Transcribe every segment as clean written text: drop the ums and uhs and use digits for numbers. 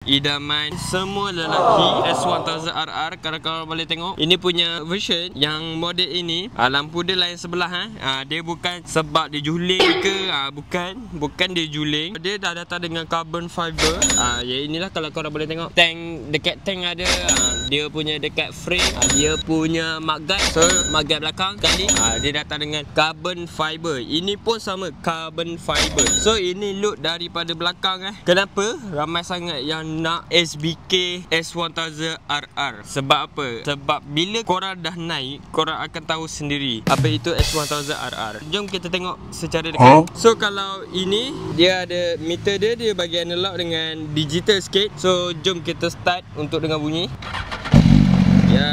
Idaman semua lelaki S1000RR. Kalau korang boleh tengok, ini punya version yang model ini, lampu dia lain sebelah. Dia bukan sebab dia juling ke, bukan dia juling. Dia dah datang dengan carbon fiber. Ya inilah, kalau korang boleh tengok, tank, dekat tank ada, dia punya dekat frame, dia punya mudguard. So mudguard belakang kali, dia datang dengan carbon fiber. Ini pun sama, carbon fiber. So ini look daripada belakang. Kenapa ramai sangat yang nak SBK S1000RR? Sebab apa? Sebab bila korang dah naik, korang akan tahu sendiri apa itu S1000RR. Jom kita tengok secara dekat. So kalau ini, dia ada meter dia bagi analog dengan digital sikit. So jom kita start untuk dengar bunyi. Ya.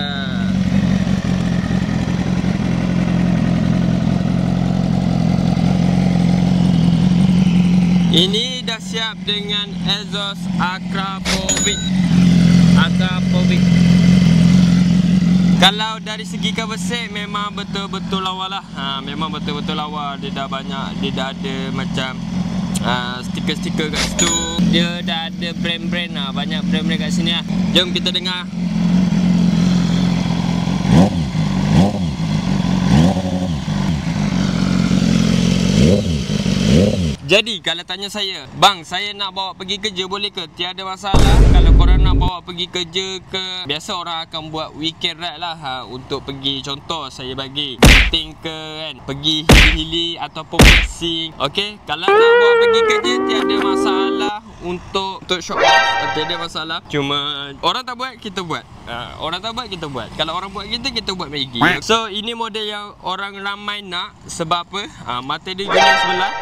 Ini dah siap dengan exhaust Akrapovic. Kalau dari segi cover set, memang betul-betul lawa lah. Memang betul-betul lawa. Dia dah banyak, dia dah ada macam stiker-stiker kat situ. Dia dah ada brand-brand lah, banyak brand-brand kat sini lah. Jom kita dengar. Jadi kalau tanya saya, bang, saya nak bawa pergi kerja boleh ke? Tiada masalah. Kalau korang nak bawa pergi kerja ke, biasa orang akan buat weekend ride lah, untuk pergi. Contoh saya bagi Genting ke kan, pergi hili-hili ataupun racing. Okay, kalau nak bawa pergi kerja, tiada masalah untuk show off, tiada masalah. Cuma orang tak buat, kita buat. Orang tak buat, kita buat. Kalau orang buat kita buat lagi. So ini model yang orang ramai nak. Sebab apa? Mata dia juling sebelah,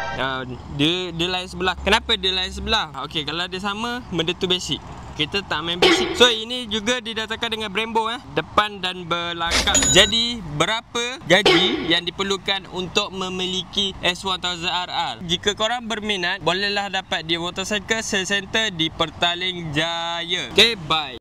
dia lain sebelah. Kenapa dia lain sebelah? Okay, kalau dia sama, benda tu basic. Kita tak main basic. So ini juga didatangkan dengan Brembo, depan dan belakang. Jadi berapa gaji yang diperlukan untuk memiliki S1000RR? Jika korang berminat, bolehlah dapat di Motorcycle Sales Center di Petaling Jaya. Okay, bye.